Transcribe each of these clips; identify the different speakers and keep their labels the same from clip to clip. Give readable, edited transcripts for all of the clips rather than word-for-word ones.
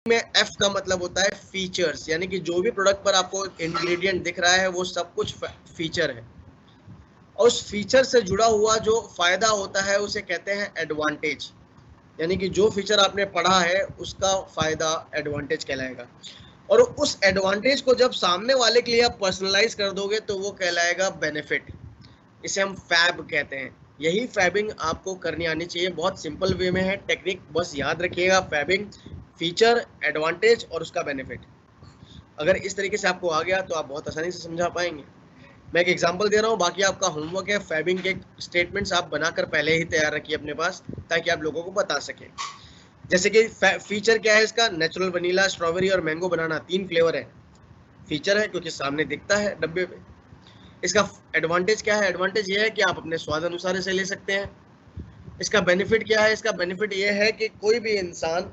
Speaker 1: में एफ का मतलब होता है फीचर्स, यानी कि जो भी प्रोडक्ट पर आपको इंग्रेडिएंट दिख रहा है वो सब कुछ फीचर है, और उस फीचर से जुड़ा हुआ जो फायदा होता है उसे कहते हैं एडवांटेज, यानी कि जो फीचर आपने पढ़ा है उसका फायदा एडवांटेज कहलाएगा। और उस एडवांटेज को जब सामने वाले के लिए आप पर्सनलाइज कर दोगे तो वो कहलाएगा बेनिफिट। इसे हम फैब कहते हैं। यही फैबिंग आपको करनी आनी चाहिए, बहुत सिंपल वे में है टेक्निक, बस याद रखिएगा फैबिंग, फीचर, एडवांटेज और उसका बेनिफिट। अगर इस तरीके से आपको आ गया तो आप बहुत आसानी से समझा पाएंगे। मैं एक एग्जांपल दे रहा हूँ, बाकी आपका होमवर्क है फैबिंग के स्टेटमेंट्स आप बनाकर पहले ही तैयार रखिए अपने पास, ताकि आप लोगों को बता सके। जैसे कि फीचर क्या है इसका, नेचुरल वनीला, स्ट्रॉबेरी और मैंगो बनाना, 3 फ्लेवर है। फीचर है क्योंकि सामने दिखता है डब्बे पे। इसका एडवांटेज क्या है, एडवांटेज ये है कि आप अपने स्वाद अनुसार इसे ले सकते हैं। इसका बेनिफिट क्या है, इसका बेनिफिट ये है कि कोई भी इंसान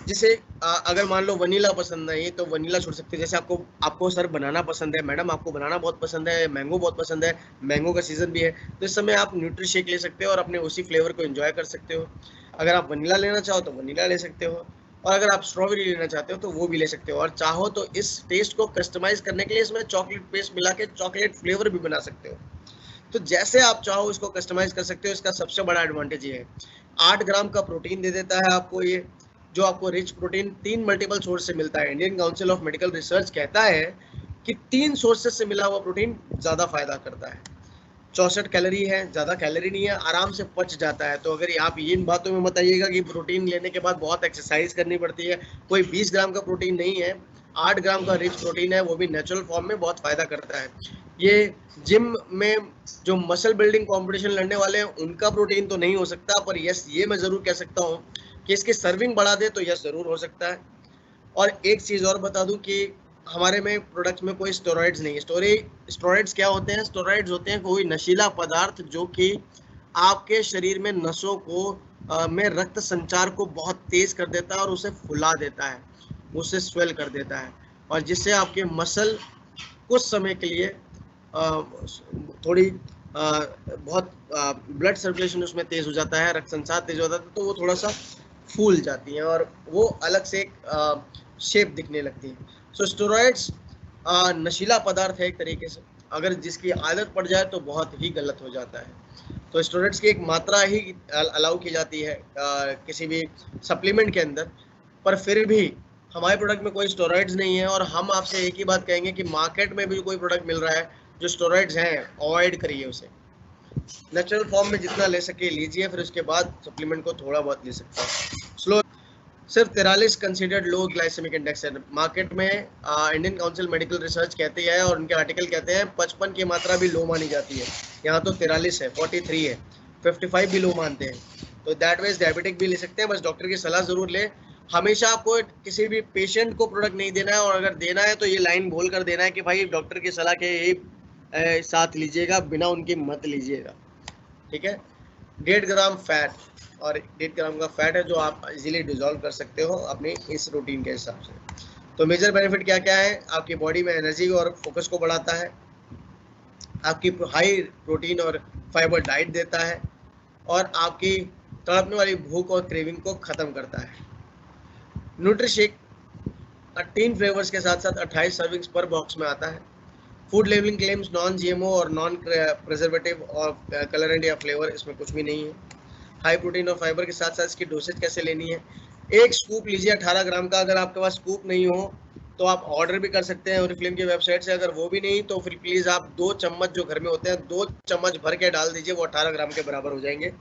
Speaker 1: जिसे अगर मान लो वनीला पसंद नहीं तो वनीला छोड़ सकते हैं। जैसे आपको सर बनाना पसंद है, मैडम आपको बनाना बहुत पसंद है, मैंगो बहुत पसंद है, मैंगो का सीजन भी है, तो इस समय आप न्यूट्री शेक ले सकते हो और अपने उसी फ्लेवर को एंजॉय कर सकते हो। अगर आप वनीला लेना चाहो तो वनीला ले सकते हो, और अगर आप स्ट्रॉबेरी लेना चाहते हो तो वो भी ले सकते हो, और चाहो तो इस टेस्ट को कस्टमाइज करने के लिए इसमें चॉकलेट पेस्ट मिला के चॉकलेट फ्लेवर भी बना सकते हो। तो जैसे आप चाहो इसको कस्टमाइज कर सकते हो। इसका सबसे बड़ा एडवांटेज ये है, 8 ग्राम का प्रोटीन दे देता है आपको ये, जो आपको रिच प्रोटीन 3 मल्टीपल सोर्स से मिलता है। Indian council of medical research कहता है कि 3 सोर्सेस से मिला हुआ प्रोटीन ज्यादा फायदा करता है। 64 कैलोरी है, ज्यादा कैलोरी नहीं है, आराम से पच जाता है। तो अगर आप इन बातों में मत आइएगा कि प्रोटीन लेने के बाद बहुत एक्सरसाइज करनी पड़ती है, कोई 20 ग्राम का प्रोटीन नहीं है, 8 ग्राम का रिच प्रोटीन है, वो भी नेचुरल फॉर्म में, बहुत फायदा करता है। ये जिम में जो मसल बिल्डिंग कंपटीशन लड़ने वाले हैं उनका प्रोटीन तो नहीं हो सकता, पर यस ये मैं जरूर कह सकता हूँ कि इसकी सर्विंग बढ़ा दे तो यस जरूर हो सकता है। और एक चीज और बता दूं कि हमारे में प्रोडक्ट में कोई स्टेरॉइड्स नहीं है। स्टेरॉइड्स क्या होते हैं, स्टेरॉइड्स होते हैं कोई नशीला पदार्थ जो कि आपके शरीर में नसों को में रक्त संचार को बहुत तेज कर देता है और उसे फुला देता है, उसे स्वेल कर देता है, और जिससे आपके मसल कुछ समय के लिए थोड़ी बहुत ब्लड सर्कुलेशन उसमें तेज हो जाता है, रक्त संचार तेज हो जाता है, तो वो थोड़ा सा फूल जाती हैं और वो अलग से एक शेप दिखने लगती है। सो स्टेरॉइड्स नशीला पदार्थ है एक तरीके से, अगर जिसकी आदत पड़ जाए तो बहुत ही गलत हो जाता है। तो स्टेरॉइड्स की एक मात्रा ही अलाउ की जाती है किसी भी सप्लीमेंट के अंदर, पर फिर भी हमारे प्रोडक्ट में कोई स्टेरॉइड्स नहीं है। और हम आपसे एक ही बात कहेंगे कि मार्केट में भी कोई प्रोडक्ट मिल रहा है जो स्टेरॉइड्स हैं, अवॉइड करिए उसे। नेचुरल फॉर्म में जितना ले सके लीजिए, फिर उसके बाद सप्लीमेंट को थोड़ा बहुत ले सकते हैं। स्लो सिर्फ 43 कंसिडर्ड लो ग्लाइसेमिक इंडेक्स है मार्केट में। इंडियन काउंसिल मेडिकल रिसर्च कहती है और उनके आर्टिकल कहते हैं 55 की मात्रा भी लो मानी जाती है। यहाँ तो 43 है, 43 है, 55 भी लो मानते हैं। तो दैट मीन्स डायबिटिक भी ले सकते हैं, बस डॉक्टर की सलाह जरूर ले। हमेशा आपको किसी भी पेशेंट को प्रोडक्ट नहीं देना है, और अगर देना है तो ये लाइन बोल कर देना है कि भाई डॉक्टर की सलाह के ही साथ लीजिएगा, बिना उनकी मत लीजिएगा। ठीक है। 1.5 ग्राम फैट, और 1.5 ग्राम का फैट है जो आप इजीली डिजोल्व कर सकते हो अपने इस रूटीन के हिसाब से। तो मेजर बेनिफिट क्या क्या है, आपकी बॉडी में एनर्जी और फोकस को बढ़ाता है, आपकी हाई प्रोटीन और फाइबर डाइट देता है, और आपकी तड़पने वाली भूख और क्रेविंग को खत्म करता है। न्यूट्रीशेक 3 फ्लेवर्स के साथ साथ 28 सर्विंग्स पर बॉक्स में आता है। Food labelling claims non GMO और नॉन प्रिजर्वेटिव और कलरेंट या फ्लेवर इसमें कुछ भी नहीं है। हाई प्रोटीन और फाइबर के साथ साथ इसकी डोसेज कैसे लेनी है, एक स्कूप लीजिए 18 ग्राम का। अगर आपके पास स्कूप नहीं हो तो आप ऑर्डर भी कर सकते हैं ओरिफ्लेम की वेबसाइट से। अगर वो भी नहीं तो फिर प्लीज़ आप 2 चम्मच जो घर में होते हैं 2 चम्मच भर के डाल दीजिए, वो 18 ग्राम के बराबर हो जाएंगे।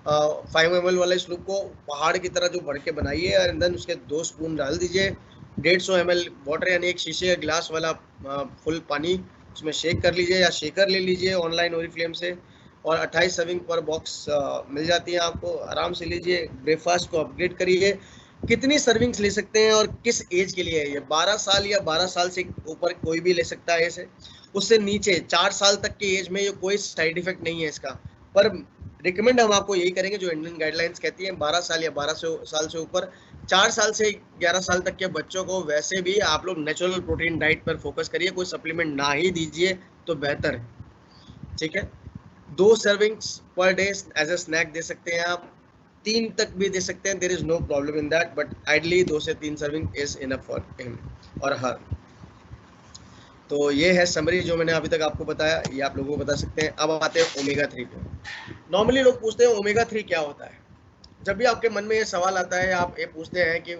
Speaker 1: 5 ml वाले स्कूप को पहाड़ की तरह जो भर के बनाइए, और देन उसके 2 स्पून डाल दीजिए। 150 ml वाटर यानी एक शीशे या ग्लास वाला फुल पानी उसमें शेक कर लीजिए, या शेकर ले लीजिए ऑनलाइन ओरिफ्लेम से, और 28 सर्विंग पर बॉक्स मिल जाती है आपको, आराम से लीजिए। ब्रेकफास्ट को अपग्रेड करिए। कितनी सर्विंग्स ले सकते हैं और किस एज के लिए है ये, 12 साल या 12 साल से ऊपर कोई भी ले सकता है इसे। उससे नीचे 4 साल तक की एज में ये कोई साइड इफेक्ट नहीं है इसका, पर रिकमेंड हम आपको यही करेंगे जो इंडियन गाइडलाइंस कहती हैं, 12 साल या 12 साल से ऊपर। 4 साल से 11 साल तक के बच्चों को वैसे भी आप लोग नेचुरल प्रोटीन डाइट पर फोकस करिए, कोई सप्लीमेंट ना ही दीजिए तो बेहतर है। ठीक है। 2 servings per day as a snack दे सकते हैं आप। 3 तक भी दे सकते हैं, there is no problem in that, but ideally 2 से 3 serving is enough for him और हर। तो ये है समरी जो मैंने अभी तक आपको बताया, ये आप लोगों को बता सकते हैं। अब आते हैं ओमेगा 3 पे। नॉर्मली लोग पूछते हैं ओमेगा 3 क्या होता है। जब भी आपके मन में ये सवाल आता है, आप ये पूछते हैं कि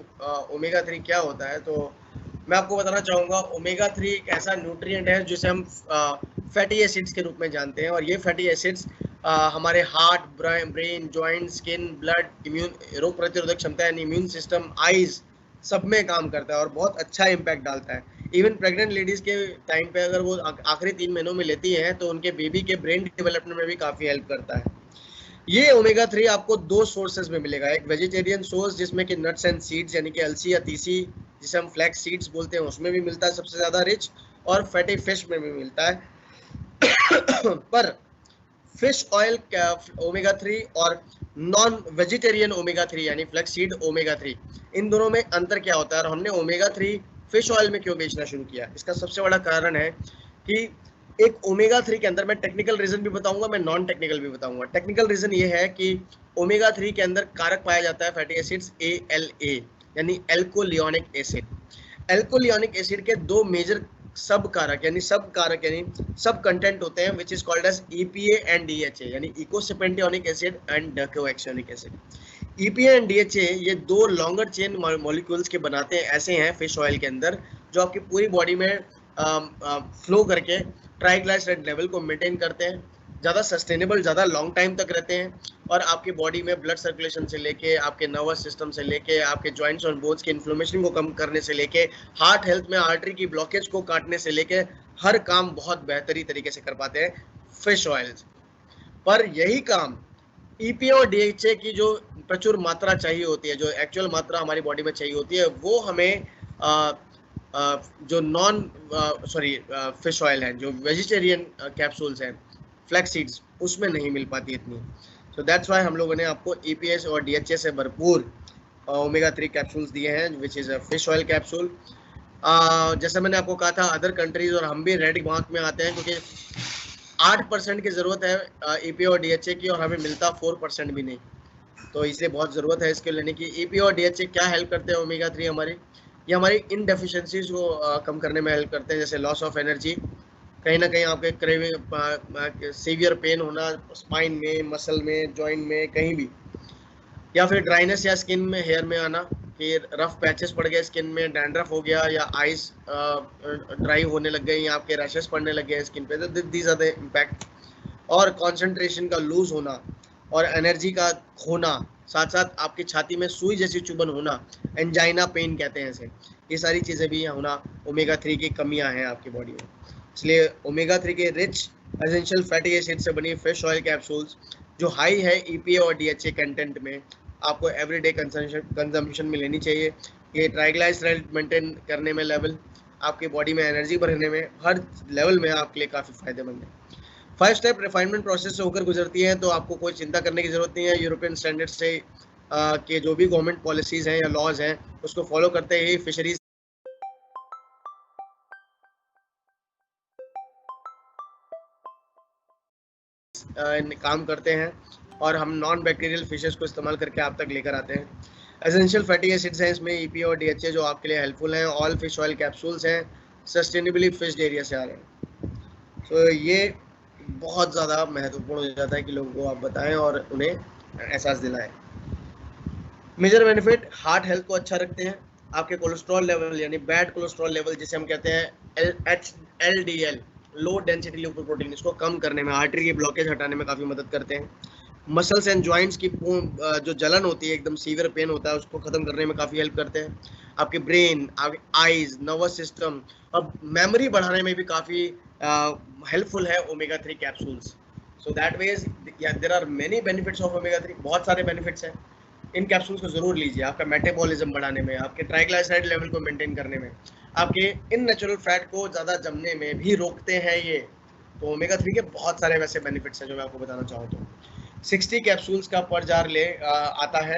Speaker 1: ओमेगा 3 क्या होता है, तो मैं आपको बताना चाहूँगा ओमेगा 3 एक ऐसा न्यूट्रिएंट है जिसे हम फैटी एसिड्स के रूप में जानते हैं, और ये फैटी एसिड्स हमारे heart, brain, joint, skin, blood, immune, रोग प्रतिरोधक क्षमता यानी इम्यून सिस्टम, आईज, सब में काम करता है और बहुत अच्छा इम्पैक्ट डालता है। इवन प्रेग्नेंट लेडीज के टाइम पे अगर वो आखिरी 3 महीनों में लेती हैं तो उनके बेबी के ब्रेन डेवलपमेंट में भी काफ़ी हेल्प करता है। ये ओमेगा 3 आपको 2 सोर्सेज में मिलेगा, एक वेजिटेरियन सोर्स जिसमें कि नट्स एंड सीड्स यानी कि अलसी या तीसी जिसे हम फ्लैक्स सीड्स बोलते हैं उसमें भी मिलता है सबसे ज़्यादा रिच, और फैटी फिश में भी मिलता है। पर फिश ऑयल ओमेगा 3 और नॉन वेजिटेरियन ओमेगा 3 यानी फ्लैक्स सीड ओमेगा 3, इन दोनों में अंतर क्या होता है और हमने ओमेगा 3 फिश ऑयल में क्यों बेचना शुरू किया? इसका सबसे बड़ा कारण है कि एक ओमेगा 3 के अंदर, मैं टेक्निकल रीजन भी बताऊंगा, मैं नॉन टेक्निकल भी बताऊंगा। टेक्निकल रीजन ये है कि ओमेगा 3 के अंदर कारक पाया जाता है फैटी एसिड्स ALA यानी एल्कोलियोनिक एसिड। एल्कोलियोनिक एसिड के 2 मेजर सब कारक यानी सब कंटेंट होते हैं, which is called as EPA and DHA यानी eicosapentaenoic acid and docosahexaenoic acid. EPA and DHA ये 2 लॉन्गर चेन मॉलिक्यूल्स के बनाते हैं, ऐसे हैं फिश ऑयल के अंदर, जो आपकी पूरी बॉडी में फ्लो करके ट्राइग्लाइसराइड लेवल को मेंटेन करते हैं, ज़्यादा सस्टेनेबल, ज़्यादा लॉन्ग टाइम तक रहते हैं, और आपकी बॉडी में ब्लड सर्कुलेशन से लेके आपके नर्वस सिस्टम से लेके आपके जॉइंट्स और बोन्स की इन्फ्लेमेशन को कम करने से लेके हार्ट हेल्थ में आर्टरी की ब्लॉकेज को काटने से लेके हर काम बहुत बेहतरीन तरीके से कर पाते हैं फिश ऑयल्स। पर यही काम EPA और DHA की जो प्रचुर मात्रा चाहिए होती है, जो एक्चुअल मात्रा हमारी बॉडी में चाहिए होती है, वो हमें जो फिश ऑयल है, जो वेजिटेरियन कैप्सूल्स हैं, फ्लैक्स सीड्स, उसमें नहीं मिल पाती इतनी। सो दैट्स वाई हम लोगों ने आपको EPA और DHA से भरपूर ओमेगा 3 कैप्सूल्स दिए हैं, which is a fish oil capsule. जैसे मैंने आपको कहा था, अदर कंट्रीज और हम भी रेड मार्क में आते हैं क्योंकि 8% की ज़रूरत है EPA और DHA की, और हमें मिलता 4% भी नहीं, तो इसलिए बहुत ज़रूरत है इसके लेने की। EPA और DHA क्या हेल्प करते हैं ओमेगा 3 हमारी, ये हमारी इन डेफिशिएंसीज को कम करने में हेल्प करते हैं, जैसे लॉस ऑफ एनर्जी, कहीं ना कहीं आपके क्रेविंग, सीवियर पेन होना स्पाइन में, मसल में, जॉइंट में, कहीं भी, या फिर ड्राइनेस या स्किन में, हेयर में आना, फिर रफ पैचेस पड़ गए स्किन में, डैंड्रफ हो गया, या आइज ड्राई होने लग गई, या आपके रैशेस पड़ने लग गए स्किन पे, तो दीज आर द इम्पैक्ट। और कंसंट्रेशन का लूज होना और एनर्जी का खोना, साथ साथ आपकी छाती में सुई जैसी चुभन होना, एंजाइना पेन कहते हैं इसे, ये सारी चीज़ें भी होना ओमेगा 3 की कमियां हैं आपकी बॉडी में। इसलिए ओमेगा 3 के रिच एसेंशियल फैटी एसिड से बनी फिश ऑयल कैप्सूल्स जो हाई है EPA और DHA कंटेंट में, आपको एवरीडे कंजम्पशन में लेनी चाहिए। ये ट्राइग्लाइसराइड मेंटेन करने में लेवल, आपकी बॉडी में एनर्जी बढ़ने में, हर लेवल में आपके लिए काफ़ी फायदेमंद है। 5 स्टेप रिफाइनमेंट प्रोसेस से होकर गुजरती है, तो आपको कोई चिंता करने की ज़रूरत नहीं है। यूरोपियन स्टैंडर्ड से के जो भी गवर्नमेंट पॉलिसीज़ हैं या लॉज हैं, उसको फॉलो करते ही फिशरीज काम करते हैं, और हम नॉन बैक्टीरियल फिशेस को इस्तेमाल करके आप तक लेकर आते हैं। एसेंशियल फैटी एसिड्स हैं इसमें, EPA और DHA, जो आपके लिए हेल्पफुल हैं। ऑल फिश ऑयल कैप्सूल्स हैं, सस्टेनेबली फिश्ड एरिया से आ रहे हैं। तो ये बहुत ज़्यादा महत्वपूर्ण हो जाता है कि लोगों को आप बताएं और उन्हें एहसास दिलाएं। मेजर बेनिफिट, हार्ट हेल्थ को अच्छा रखते हैं, आपके कोलेस्ट्रॉल लेवल यानी बैड कोलेस्ट्रॉल लेवल जिसे हम कहते हैं LDL, लो डेंसिटी लिपोप्रोटीन, इसको कम करने में, आर्टरी की ब्लॉकेज हटाने में काफ़ी मदद करते हैं। मसल्स एंड जॉइंट्स की जो जलन होती है, एकदम सीवियर पेन होता है, उसको ख़त्म करने में काफ़ी हेल्प करते हैं। आपके ब्रेन, आपके आइज, नर्वस सिस्टम और मेमोरी बढ़ाने में भी काफ़ी हेल्पफुल है omega 3 capsules. So that ways there are many benefits of omega 3, बहुत सारे बेनिफिट्स हैं। इन कैप्सूल्स को ज़रूर लीजिए, आपका मेटाबॉलिज्म बढ़ाने में, आपके ट्राइग्लाइसराइड लेवल को मेंटेन करने में, आपके इन नेचुरल फैट को ज़्यादा जमने में भी रोकते हैं ये। तो ओमेगा 3 के बहुत सारे वैसे बेनिफिट्स हैं जो मैं आपको बताना चाहूँ तो 60 कैप्सूल्स का पर जार आता है।